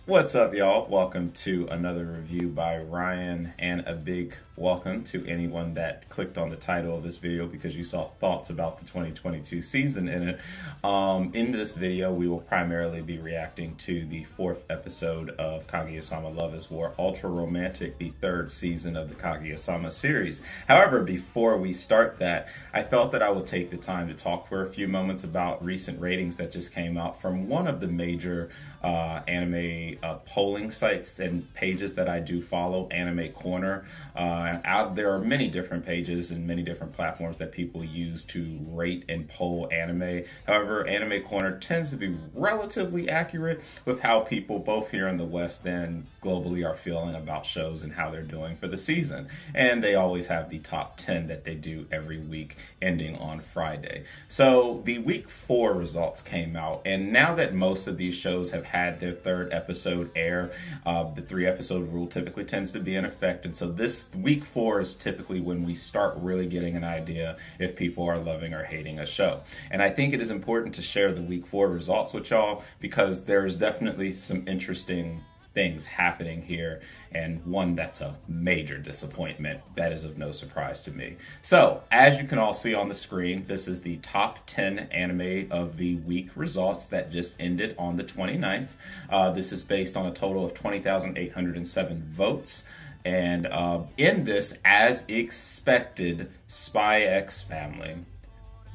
What's up, y'all? Welcome to another review by Ryan, and a big welcome to anyone that clicked on the title of this video because you saw thoughts about the 2022 season in it. In this video, we will primarily be reacting to the 4th episode of Kaguya-sama Love is War Ultra Romantic, the 3rd season of the Kaguya-sama series. However, before we start that, I felt that I would take the time to talk for a few moments about recent ratings that just came out from one of the major anime polling sites and pages that I do follow, Anime Corner. There are many different pages and many different platforms that people use to rate and poll anime. However, Anime Corner tends to be relatively accurate with how people both here in the West and globally are feeling about shows and how they're doing for the season. And they always have the top 10 that they do every week ending on Friday. So the week 4 results came out, and now that most of these shows have had their 3rd episode air, the 3-episode rule typically tends to be in effect, and so this week 4 is typically when we start really getting an idea if people are loving or hating a show. And I think it is important to share the week 4 results with y'all because there's definitely some interesting things happening here, and one that's a major disappointment that is of no surprise to me. So as you can all see on the screen, this is the top 10 anime of the week results that just ended on the 29th. This is based on a total of 20,807 votes. And in this, as expected, Spy X Family.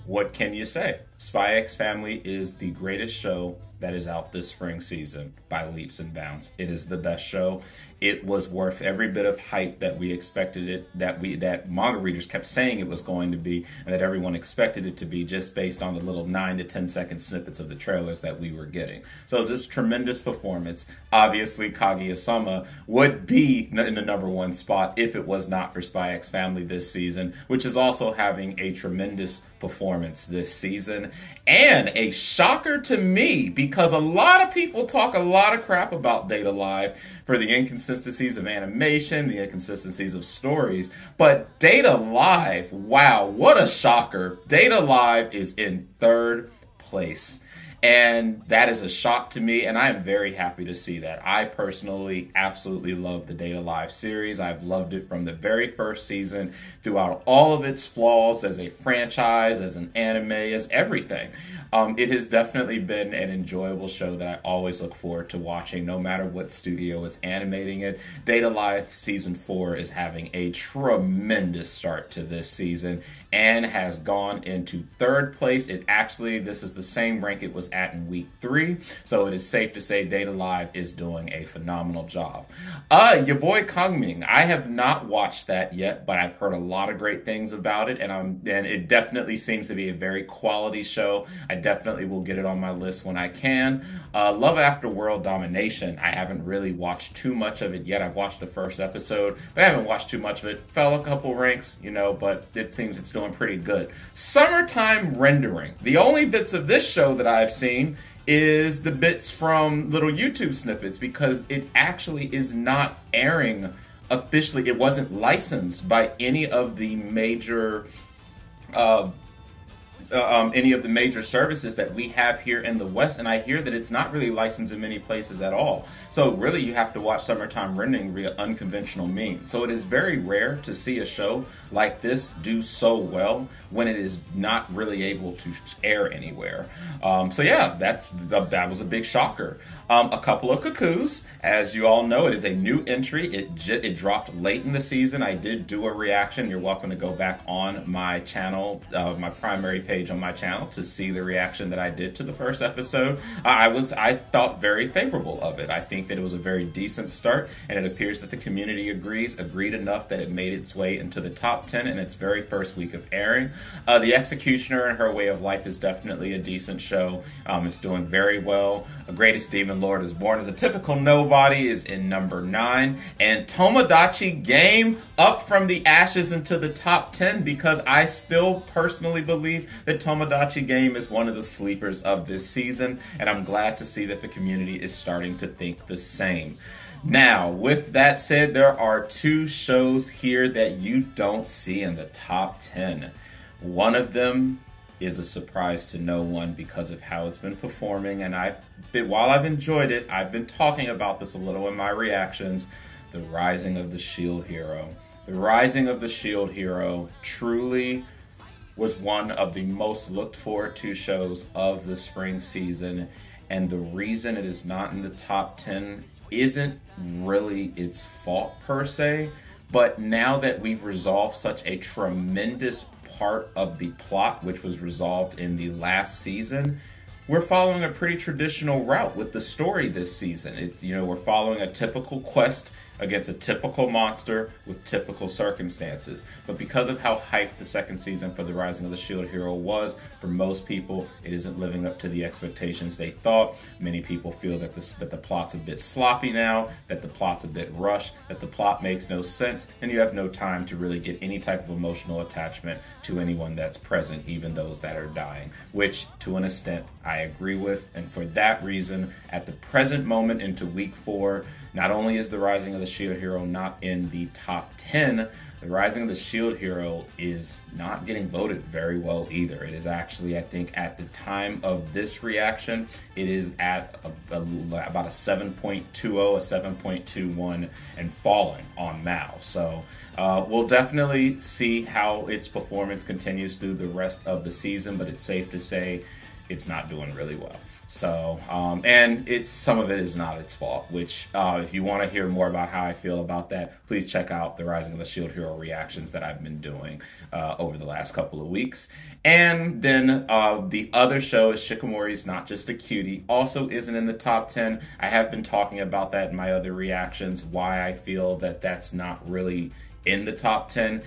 What can you say? Spy X Family is the greatest show that is out this spring season by leaps and bounds. It is the best show. It was worth every bit of hype that we expected it, that manga readers kept saying it was going to be, and that everyone expected it to be, just based on the little 9 to 10 second snippets of the trailers that we were getting. So just tremendous performance. Obviously, Kaguya-sama would be in the #1 spot if it was not for Spy X Family this season, which is also having a tremendous performance this season. And a shocker to me, because a lot of people talk a lot of crap about Data Live for the inconsistencies of animation, the inconsistencies of stories, but Data Live, wow, what a shocker. Data Live is in 3rd place. And that is a shock to me, and I am very happy to see that. I personally absolutely love the Data Live series. I've loved it from the very first season throughout all of its flaws as a franchise, as an anime, as everything. It has definitely been an enjoyable show that I always look forward to watching, no matter what studio is animating it. Data Live Season 4 is having a tremendous start to this season and has gone into 3rd place. This is the same rank it was at in week 3, so it is safe to say Data Live is doing a phenomenal job. Your boy Kangming, I have not watched that yet, but I've heard a lot of great things about it, and it definitely seems to be a very quality show. I definitely will get it on my list when I can. Love After World Domination, I haven't really watched too much of it yet. I've watched the 1st episode, but I haven't watched too much of it. Fell a couple ranks, you know, but it seems it's doing pretty good. Summertime Rendering, the only bits of this show that I've seen is the bits from little YouTube snippets, because it actually is not airing officially. It wasn't licensed by any of the major services that we have here in the West, and I hear that it's not really licensed in many places at all. So really you have to watch Summertime Rendering via unconventional means. So it is very rare to see a show like this do so well when it is not really able to air anywhere. So yeah, that was a big shocker. A couple of cuckoos, as you all know, it is a new entry. It dropped late in the season. I did do a reaction. You're welcome to go back on my channel, my primary page on my channel, to see the reaction that I did to the 1st episode. I thought very favorable of it. I think that it was a very decent start, and it appears that the community agreed enough that it made its way into the top 10 in its very first week of airing. The Executioner and Her Way of Life is definitely a decent show. It's doing very well. A Greatest Demon Lord is Born as a Typical Nobody is in #9, and Tomodachi Game up from the ashes into the top 10, because I still personally believe that Tomodachi Game is one of the sleepers of this season, and I'm glad to see that the community is starting to think the same. Now, with that said, there are 2 shows here that you don't see in the top 10. One of them is a surprise to no one because of how it's been performing. And while I've enjoyed it, I've been talking about this a little in my reactions. The Rising of the Shield Hero. The Rising of the Shield Hero truly was one of the most looked forward to shows of the spring season. And the reason it is not in the top 10 isn't really its fault per se. But now that we've resolved such a tremendous part of the plot, which was resolved in the last season, we're following a pretty traditional route with the story this season. It's, we're following a typical quest against a typical monster with typical circumstances. But because of how hyped the second season for The Rising of the Shield Hero was, for most people, it isn't living up to the expectations they thought. Many people feel that the plot's a bit sloppy now, that the plot's a bit rushed, that the plot makes no sense, and you have no time to really get any type of emotional attachment to anyone that's present, even those that are dying, which to an extent I agree with. And for that reason, at the present moment into week 4, not only is The Rising of the Shield Hero not in the top 10, The Rising of the Shield Hero is not getting voted very well either. It is actually, I think, at the time of this reaction, it is at about a 7.20, a 7.21, and falling on Mal. So we'll definitely see how its performance continues through the rest of the season, but it's safe to say it's not doing really well. So, and some of it is not its fault, which if you want to hear more about how I feel about that, please check out the Rising of the Shield Hero reactions that I've been doing over the last couple of weeks. And then the other show is Shikimori's Not Just a Cutie, also isn't in the top 10. I have been talking about that in my other reactions, why I feel that that's not really in the top 10.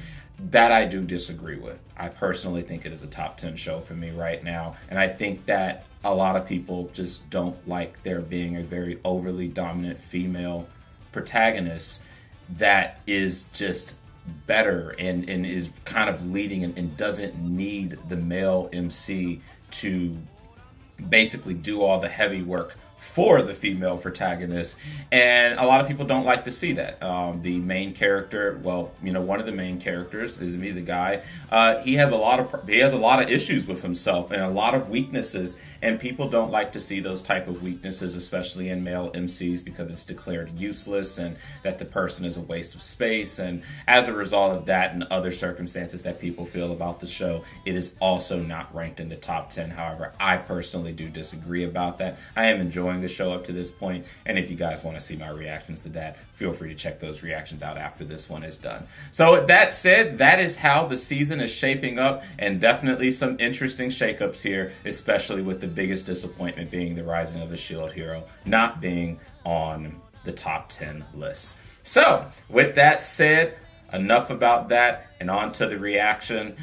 That I do disagree with. I personally think it is a top 10 show for me right now. And I think that a lot of people just don't like there being a very overly dominant female protagonist that is just better and is kind of leading and doesn't need the male MC to basically do all the heavy work for the female protagonist, and a lot of people don't like to see that. The main character, well, one of the main characters is me, the guy. He has a lot of issues with himself and a lot of weaknesses, and people don't like to see those type of weaknesses, especially in male MCs, because it's declared useless and that the person is a waste of space. And as a result of that and other circumstances that people feel about the show, it is also not ranked in the top 10. However, I personally do disagree about that. I am enjoying the show up to this point, and if you guys want to see my reactions to that, feel free to check those reactions out after this one is done. So with that said, that is how the season is shaping up, and definitely some interesting shakeups here, especially with the biggest disappointment being The Rising of the Shield Hero not being on the top 10 list. So with that said, enough about that, and on to the reaction.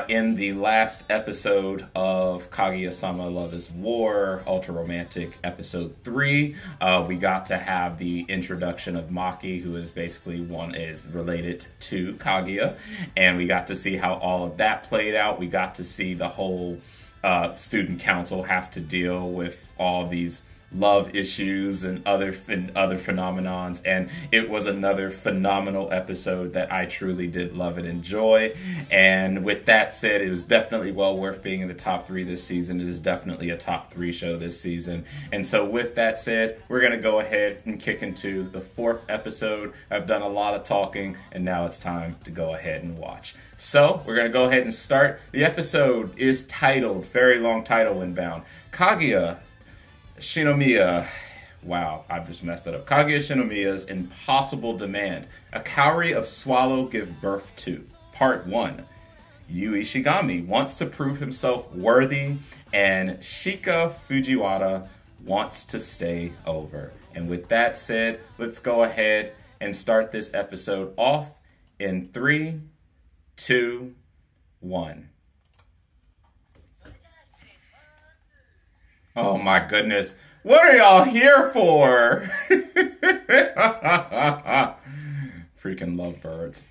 In the last episode of Kaguya-sama Love is War, Ultra Romantic Episode 3, we got to have the introduction of Maki, who is basically is related to Kaguya, and we got to see how all of that played out. We got to see the whole student council have to deal with all these love issues and other phenomenons, and it was another phenomenal episode that I truly did love and enjoy. And with that said, it was definitely well worth being in the top 3 this season. It is definitely a top 3 show this season. And so with that said, we're gonna go ahead and kick into the 4th episode. I've done a lot of talking, and now it's time to go ahead and watch. So we're gonna go ahead and start. The episode is titled, very long title inbound, Kaguya Shinomiya, wow, I've just messed that up. Kaguya Shinomiya's Impossible Demand. A Cowrie of Swallow Give Birth To. Part 1. Yu Ishigami wants to prove himself worthy, and Chika Fujiwara wants to stay over. And with that said, let's go ahead and start this episode off in 3, 2, 1. Oh my goodness. What are y'all here for? Freaking lovebirds.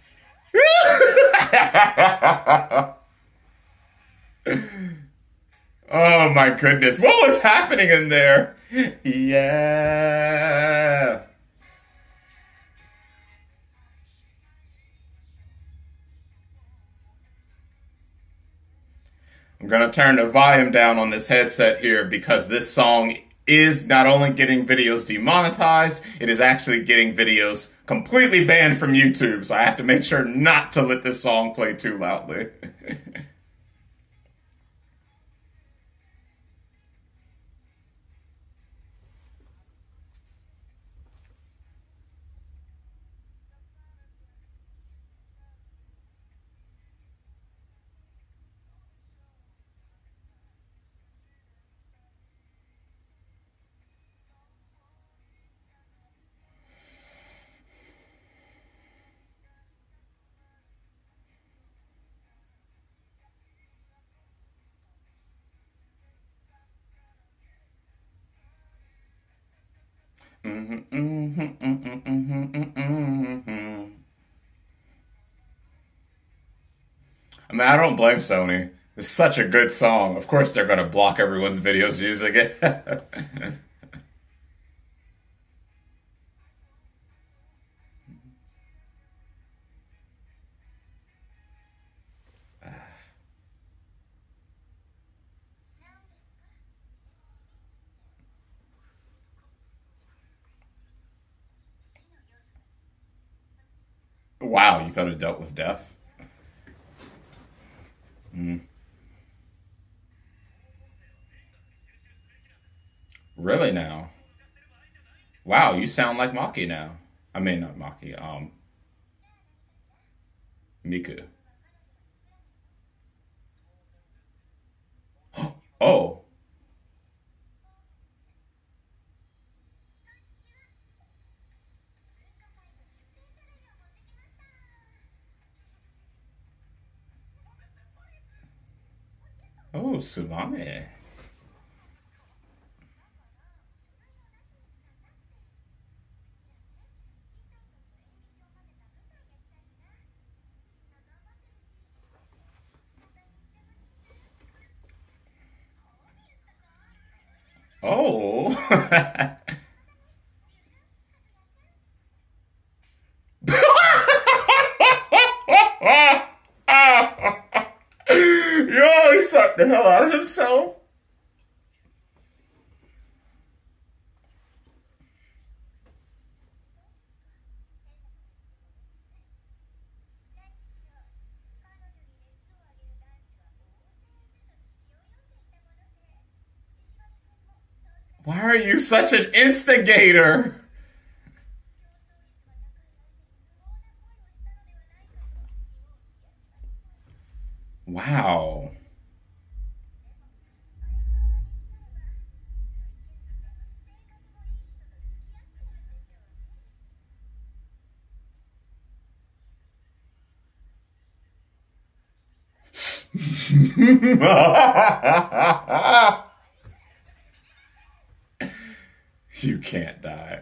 Oh my goodness. What was happening in there? Yeah. I'm going to turn the volume down on this headset here because this song is not only getting videos demonetized, it is actually getting videos completely banned from YouTube. So I have to make sure not to let this song play too loudly. I mean, I don't blame Sony. It's such a good song. Of course they're going to block everyone's videos using it. Wow, you thought it dealt with death? Mm. Really now? Wow, you sound like Maki now. I mean, not Maki, Miku. Oh. Oh, Tsunami. Oh. Yo, he sucked the hell out of himself. Why are you such an instigator? Wow. You can't die.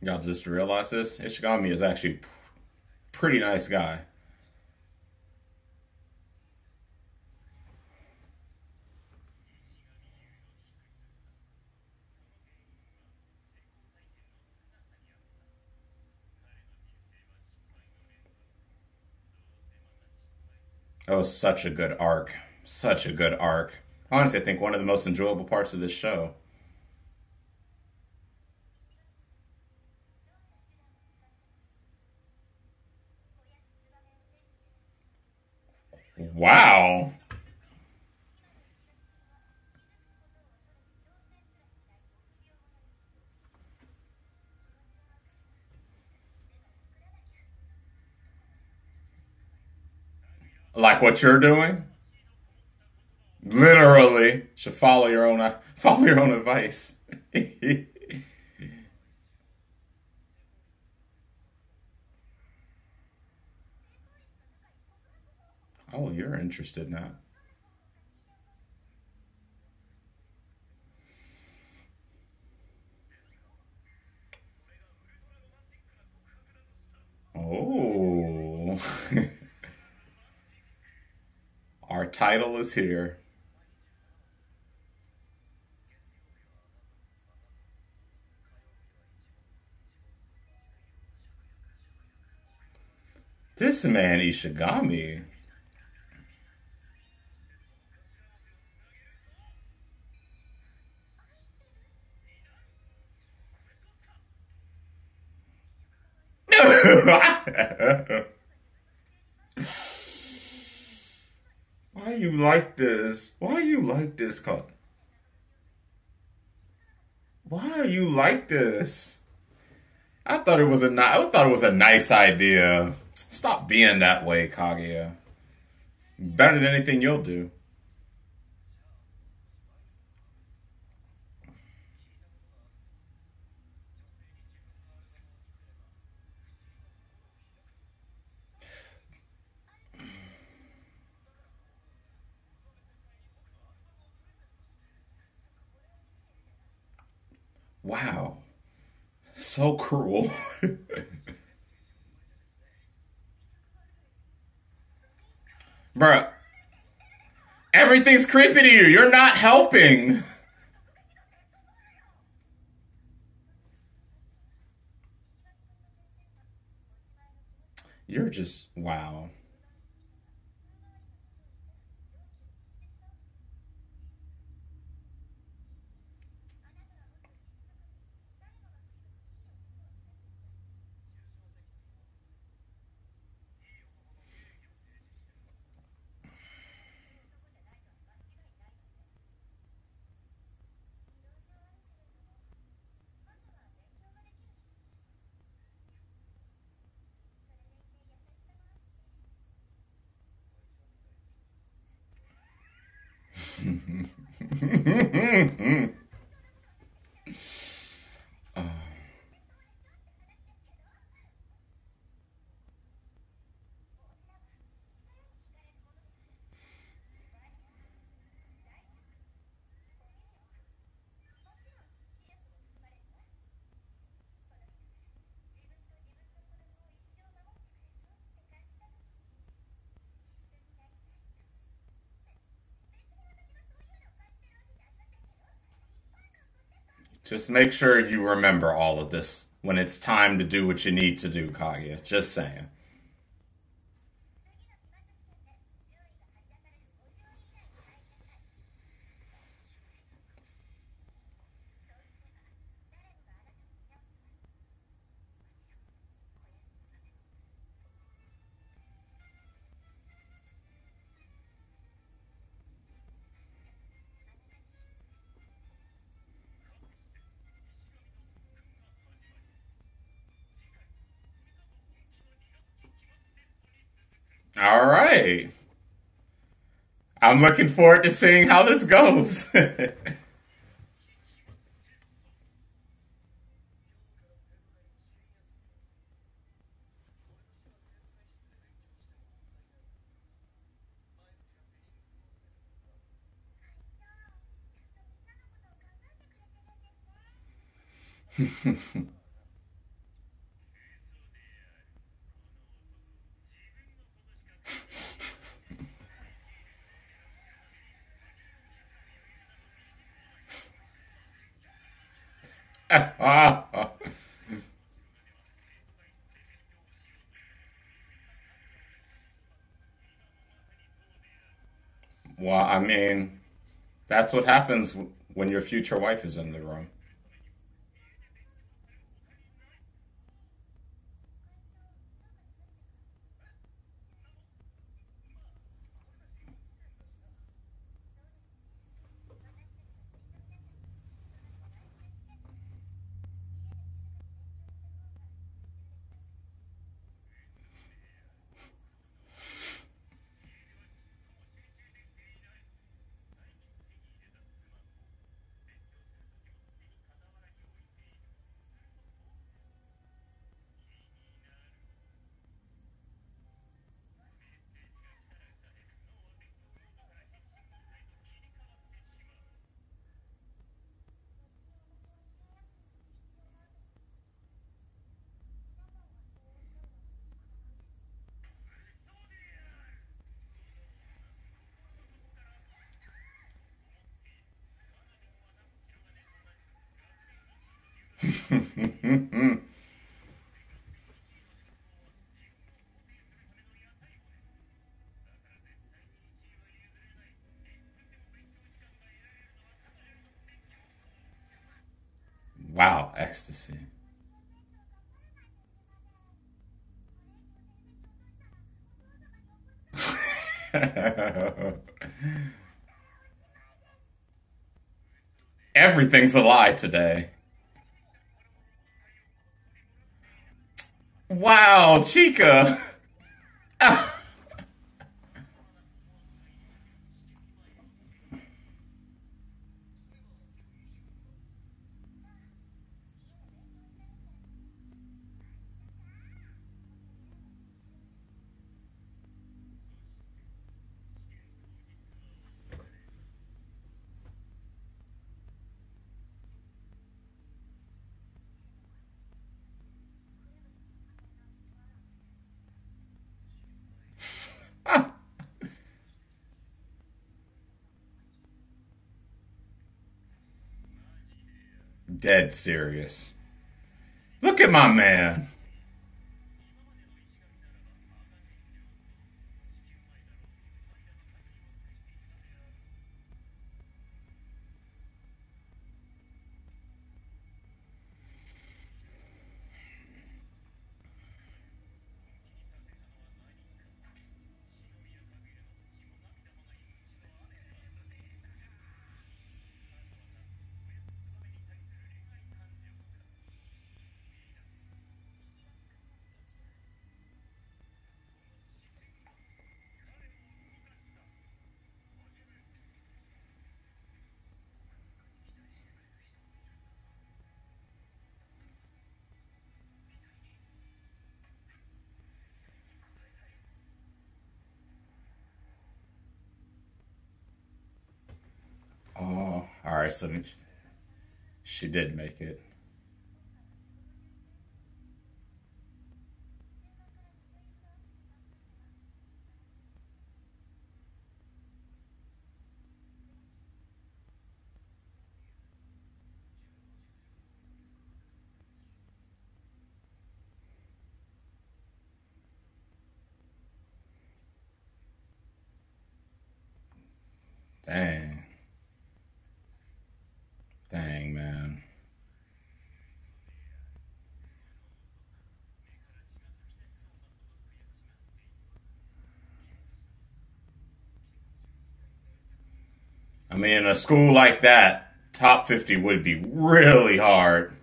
Y'all just realized this? Ishigami is actually pretty nice guy. That was such a good arc. Such a good arc. Honestly, I think one of the most enjoyable parts of this show. Wow. Like what you're doing? Literally. Should follow your own advice. Oh, you're interested now. title is here. This man, Ishigami. Why you like this? Why you like this, Con? Why are you like this? I thought it was a nice idea. Stop being that way, Kaguya. Better than anything you'll do. Wow. So cruel. Bruh, everything's creepy to you. You're not helping. You're just, wow. Just make sure you remember all of this when it's time to do what you need to do, Kaguya. Just saying. All right. I'm looking forward to seeing how this goes. Well, I mean, that's what happens when your future wife is in the room. Wow, ecstasy. Everything's a lie today. Wow, Chika. Dead serious. Look at my man. Oh, all right. So she did make it. Dang. Dang, man. I mean, in a school like that, top 50 would be really hard.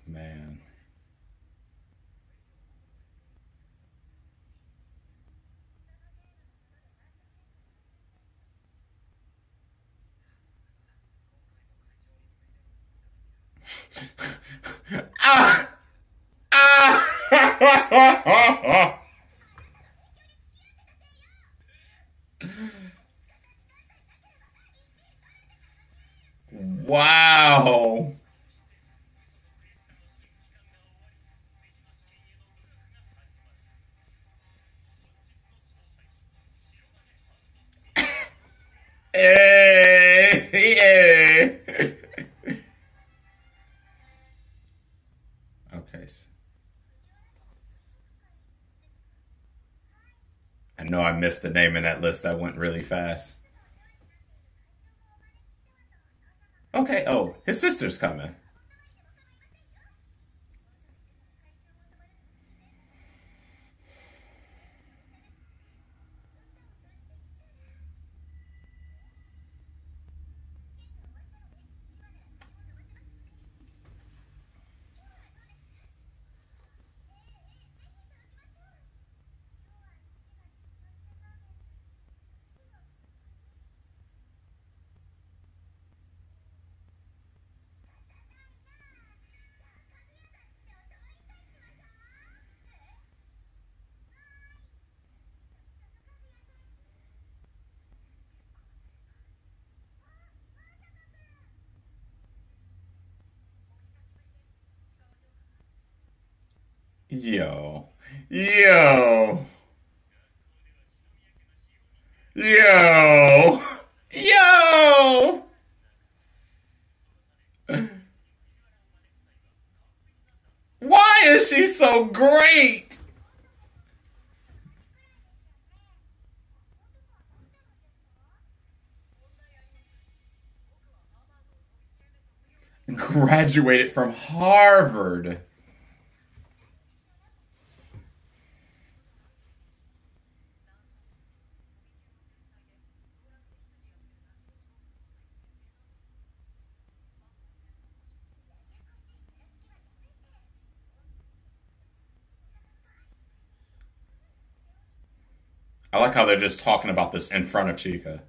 Man. Ah! Ah! Wow. Hey, hey. Okay. I know I missed the name in that list. That went really fast. Okay. Oh, his sister's coming. Yo. Yo. Yo. Yo. Why is she so great? Graduated from Harvard. I like how they're just talking about this in front of Chika.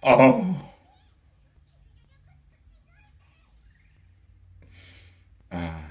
Oh. Ah.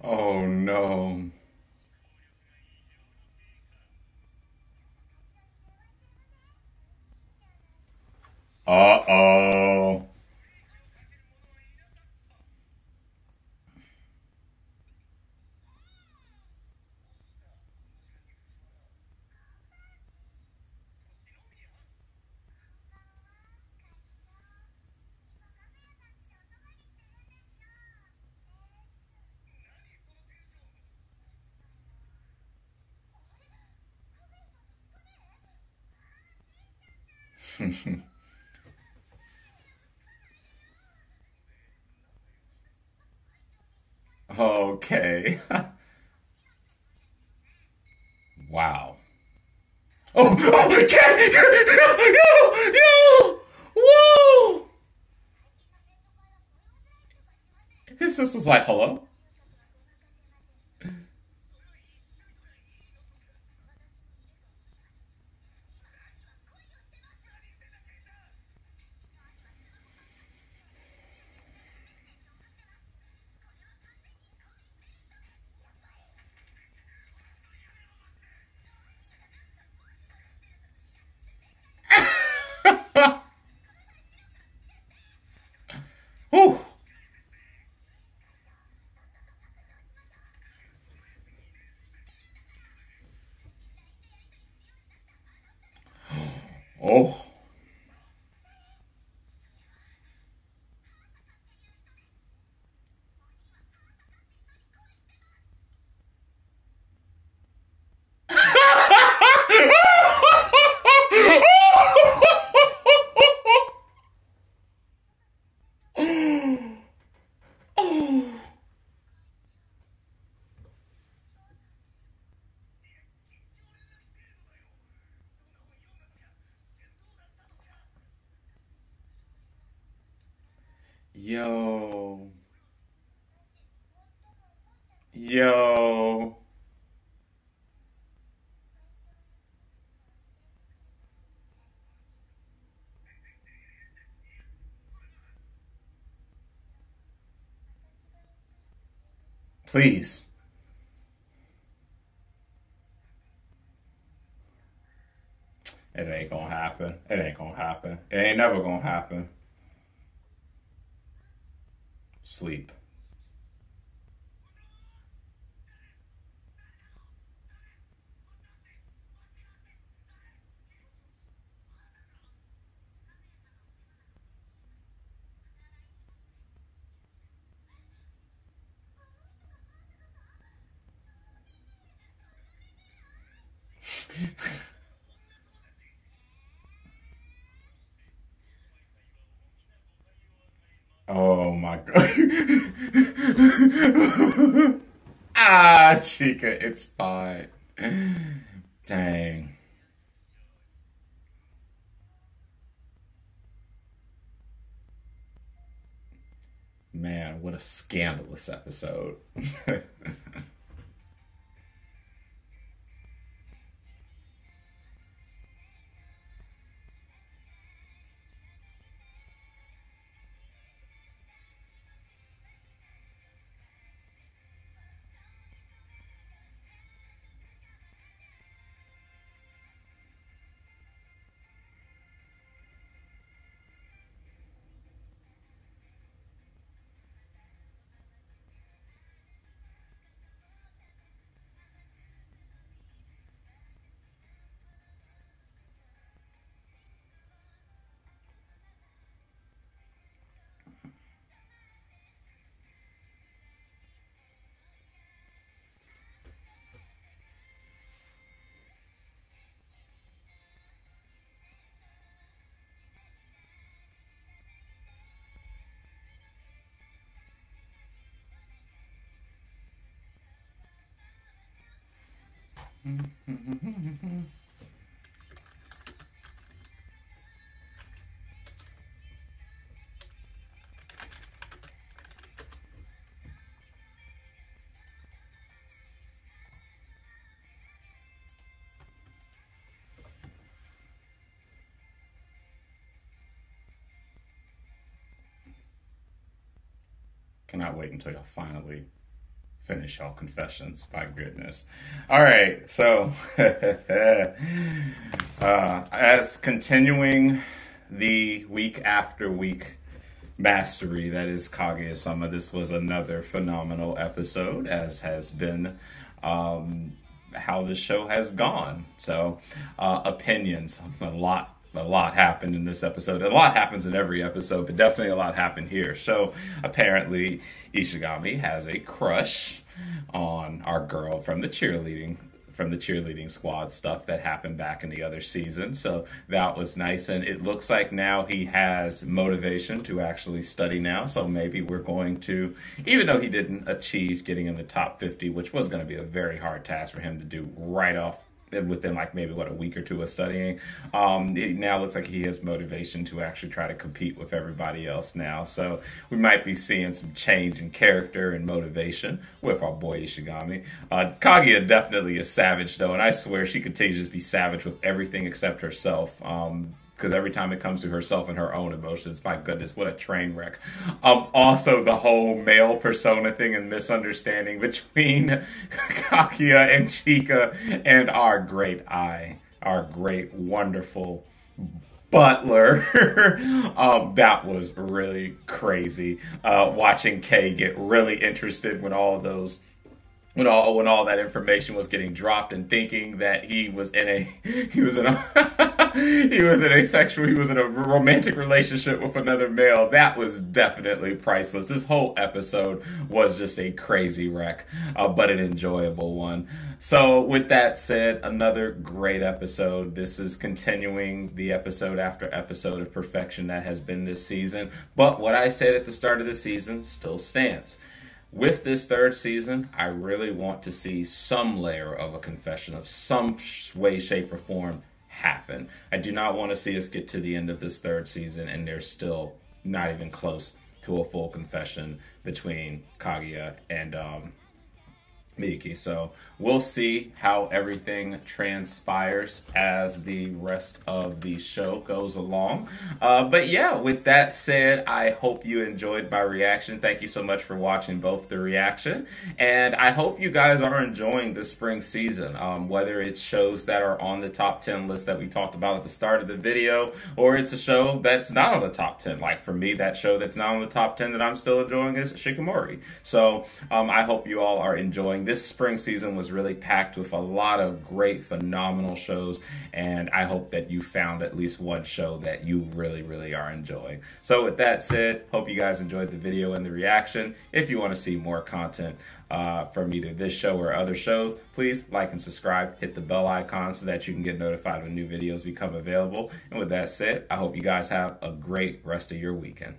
Oh no. Uh-oh. Okay. Wow. Oh, oh, yeah! Yo! Yo! Whoa! His sister was like, hello? Whew. Oh. Yo. Yo. Please. It ain't gonna happen. It ain't gonna happen. It ain't never gonna happen. Sleep. Oh my god. Ah, Chika, it's fine. Dang. Man, what a scandalous episode. Cannot wait until y'all finally finish y'all confessions. My goodness. All right, so as continuing the week after week mastery that is Kaguya-sama, this was another phenomenal episode, as has been how the show has gone. So opinions, a lot happened in this episode. A lot happens in every episode, but definitely a lot happened here. So apparently Ishigami has a crush on our girl from the cheerleading squad stuff that happened back in the other season. So that was nice. And it looks like now he has motivation to actually study now. So maybe we're going to, even though he didn't achieve getting in the top 50, which was going to be a very hard task for him to do right off within like maybe a week or two of studying, it now looks like he has motivation to actually try to compete with everybody else now. So we might be seeing some change in character and motivation with our boy Ishigami. Kaguya definitely is savage though, and I swear she continues to just be savage with everything except herself. Because every time it comes to herself and her own emotions, my goodness, what a train wreck. Also, the whole male persona thing and misunderstanding between Kaguya and Chika and our great wonderful butler. That was really crazy. Watching Kay get really interested when all those when all that information was getting dropped, and thinking that he was in a romantic relationship with another male. That was definitely priceless. This whole episode was just a crazy wreck, but an enjoyable one. So with that said, another great episode. This is continuing the episode after episode of perfection that has been this season. But what I said at the start of the season still stands. With this third season, I really want to see some layer of a confession of some way, shape, or form happen. I do not want to see us get to the end of this third season and there's still not even close to a full confession between Kaguya and Miki. So we'll see how everything transpires as the rest of the show goes along. But yeah, with that said, I hope you enjoyed my reaction. Thank you so much for watching both the reaction. And I hope you guys are enjoying the spring season, whether it's shows that are on the top 10 list that we talked about at the start of the video, or it's a show that's not on the top 10. Like for me, that show that's not on the top 10 that I'm still enjoying is Shinomya. So I hope you all are enjoying. This spring season was really packed with a lot of great, phenomenal shows, and I hope that you found at least one show that you really, really are enjoying. So with that said, hope you guys enjoyed the video and the reaction. If you want to see more content from either this show or other shows, please like and subscribe, hit the bell icon so that you can get notified when new videos become available. And with that said, I hope you guys have a great rest of your weekend.